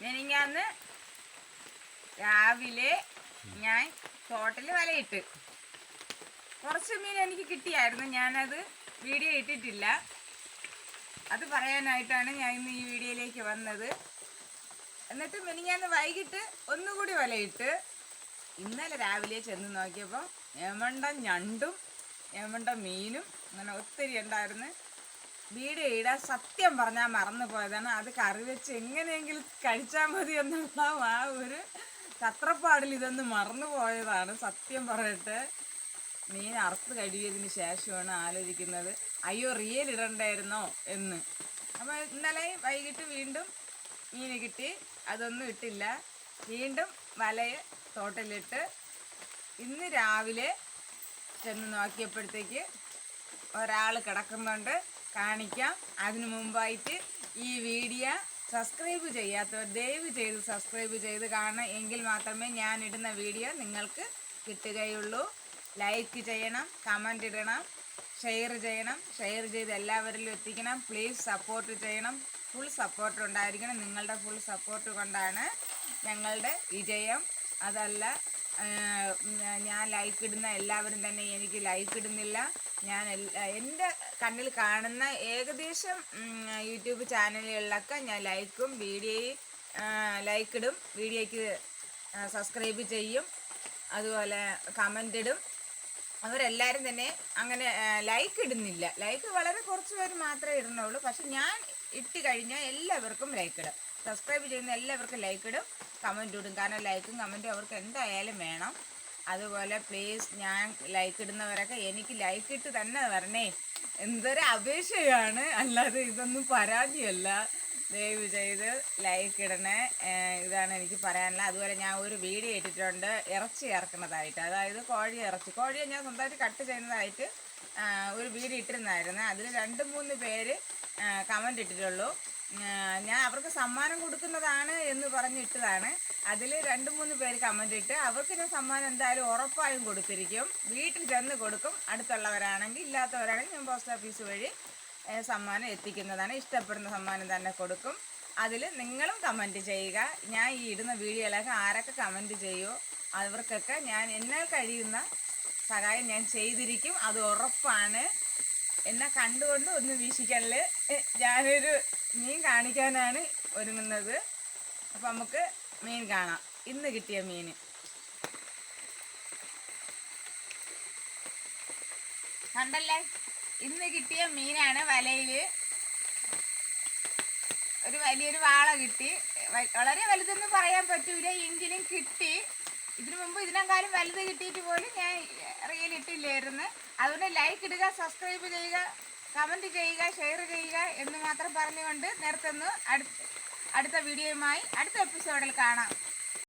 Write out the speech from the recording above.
മെനിങ്ങാന്ന് രാവിലെ ഞാൻ തോട്ടിൽ വലയിട്ട് കുറച്ച് മീൻ എനിക്ക് കിട്ടിയായിരുന്നു. ഞാനത് വീഡിയോ ഇട്ടിട്ടില്ല. അത് പറയാനായിട്ടാണ് ഞാൻ ഇന്ന് ഈ വീഡിയോയിലേക്ക് വന്നത്. എന്നിട്ട് മെനിങ്ങാന്ന് വൈകിട്ട് ഒന്നുകൂടി വലയിട്ട് ഇന്നലെ രാവിലെ ചെന്ന് നോക്കിയപ്പോൾ ഏമണ്ട ഞണ്ടും ഏമണ്ട മീനും അങ്ങനെ ഒത്തിരി ഉണ്ടായിരുന്നു. വീഡിയോ ഇടാൻ സത്യം പറഞ്ഞാൽ മറന്നു പോയതാണ്. അത് കറി വെച്ച് എങ്ങനെയെങ്കിലും കഴിച്ചാൽ മതി എന്നുള്ള ആ ഒരു തത്രപ്പാടിൽ ഇതൊന്ന് മറന്നു പോയതാണ്. സത്യം പറയട്ടെ, മീൻ അറുത്ത് കഴുകിയതിന് ശേഷമാണ് ആലോചിക്കുന്നത് അയ്യോ റിയൽ ഇടണ്ടായിരുന്നോ എന്ന്. അപ്പോൾ ഇന്നലെ വൈകിട്ട് വീണ്ടും മീൻ കിട്ടി, അതൊന്നും ഇട്ടില്ല. വീണ്ടും വലയെ തോട്ടിലിട്ട് ഇന്ന് രാവിലെ ചെന്ന് നോക്കിയപ്പോഴത്തേക്ക് ഒരാൾ കിടക്കുന്നുണ്ട്, കാണിക്കാം. അതിനു മുമ്പായിട്ട് ഈ വീഡിയോ സബ്സ്ക്രൈബ് ചെയ്യാത്തവർ ദയവ് ചെയ്ത് സബ്സ്ക്രൈബ് ചെയ്ത് കാണണം. എങ്കിൽ മാത്രമേ ഞാൻ ഇടുന്ന വീഡിയോ നിങ്ങൾക്ക് കിട്ടുകയുള്ളൂ. ലൈക്ക് ചെയ്യണം, കമൻ്റ് ഇടണം, ഷെയർ ചെയ്യണം. ഷെയർ ചെയ്ത് എല്ലാവരിലും എത്തിക്കണം. പ്ലീസ് സപ്പോർട്ട് ചെയ്യണം. ഫുൾ സപ്പോർട്ട് ഉണ്ടായിരിക്കണം. നിങ്ങളുടെ ഫുൾ സപ്പോർട്ട് കൊണ്ടാണ് ഞങ്ങളുടെ വിജയം. അതല്ല ഞാൻ ലൈക്ക് ഇടുന്ന എല്ലാവരും തന്നെ എനിക്ക് ലൈക്ക് ഇടുന്നില്ല. ഞാൻ എൻ്റെ കണ്ണിൽ കാണുന്ന ഏകദേശം യൂട്യൂബ് ചാനലുകളിലൊക്കെ ഞാൻ ലൈക്കും ലൈക്ക് ഇടും, വീഡിയോയ്ക്ക് സബ്സ്ക്രൈബ് ചെയ്യും, അതുപോലെ കമൻ്റ് ഇടും. അവരെല്ലാവരും തന്നെ അങ്ങനെ ലൈക്ക് ഇടുന്നില്ല. ലൈക്ക് വളരെ കുറച്ച് പേര് മാത്രമേ ഇടുന്നുള്ളൂ. പക്ഷെ ഞാൻ ഇട്ട് കഴിഞ്ഞാൽ എല്ലാവർക്കും ലൈക്ക് ഇടും. സബ്സ്ക്രൈബ് ചെയ്യുന്ന എല്ലാവർക്കും ലൈക്ക് ഇടും, കമൻ്റ് ഇടും. കാരണം ലൈക്കും കമൻറ്റും അവർക്ക് എന്തായാലും വേണം. അതുപോലെ പ്ലീസ് ഞാൻ ലൈക്ക് ഇടുന്നവരൊക്കെ എനിക്ക് ലൈക്ക് ഇട്ട് തന്നെ വരണേ. എന്തൊരു അപേക്ഷയാണ്, അല്ലാതെ ഇതൊന്നും പരാതിയല്ല. ദയവ് ചെയ്ത് ലൈക്ക് ഇടണേ. ഇതാണ് എനിക്ക് പറയാനുള്ളത്. അതുപോലെ ഞാൻ ഒരു വീഡിയോ ഇട്ടിട്ടുണ്ട് ഇറച്ചി ഇറക്കുന്നതായിട്ട്. അതായത് കോഴിയെ ഞാൻ സ്വന്തമായിട്ട് കട്ട് ചെയ്യുന്നതായിട്ട് ഒരു വീഡിയോ ഇട്ടിരുന്നായിരുന്നു. അതിൽ 2-3 പേര് കമൻ്റ് ഇട്ടിട്ടുള്ളൂ. ഞാൻ അവർക്ക് സമ്മാനം കൊടുക്കുന്നതാണ് എന്ന് പറഞ്ഞിട്ടതാണ്. അതിൽ 2-3 പേര് കമൻ്റ് ഇട്ട് അവർക്ക് ഞാൻ സമ്മാനം എന്തായാലും ഉറപ്പായും കൊടുത്തിരിക്കും. വീട്ടിൽ ചെന്ന് കൊടുക്കും. അടുത്തുള്ളവരാണെങ്കിൽ, ഇല്ലാത്തവരാണെങ്കിൽ ഞാൻ പോസ്റ്റ് ഓഫീസ് വഴി സമ്മാനം എത്തിക്കുന്നതാണ്. ഇഷ്ടപ്പെടുന്ന സമ്മാനം തന്നെ കൊടുക്കും. അതിൽ നിങ്ങളും കമൻറ്റ് ചെയ്യുക. ഞാൻ ഈ ഇടുന്ന വീഡിയോയിലൊക്കെ ആരൊക്കെ കമൻറ്റ് ചെയ്യുമോ അവർക്കൊക്കെ ഞാൻ എന്നാൽ കഴിയുന്ന സഹായം ഞാൻ ചെയ്തിരിക്കും. അത് ഉറപ്പാണ്. എന്നെ കണ്ടുകൊണ്ട് ഒന്ന് വീക്ഷിക്കല്. ഞാനൊരു മീൻ കാണിക്കാനാണ് ഒരുങ്ങുന്നത്. അപ്പം നമുക്ക് മീൻ കാണാം. ഇന്ന് കിട്ടിയ മീൻ കണ്ടല്ലേ, ഇന്ന് കിട്ടിയ മീനാണ്. വലയിൽ ഒരു വലിയൊരു വാള കിട്ടി. വളരെ വലുതൊന്നും പറയാൻ പറ്റൂല, എങ്കിലും കിട്ടി. ഇതിനു മുമ്പ് ഇതിനേക്കാളും വലുത് കിട്ടിയിട്ട് പോലും ഞാൻ റിയൽ ഇട്ടില്ലായിരുന്നു. അതുകൊണ്ട് ലൈക്ക് ഇടുക, സബ്സ്ക്രൈബ് ചെയ്യുക, കമൻറ്റ് ചെയ്യുക, ഷെയർ ചെയ്യുക എന്ന് മാത്രം പറഞ്ഞുകൊണ്ട് നിർത്തുന്നു. അടുത്ത വീഡിയോയുമായി അടുത്ത എപ്പിസോഡിൽ കാണാം.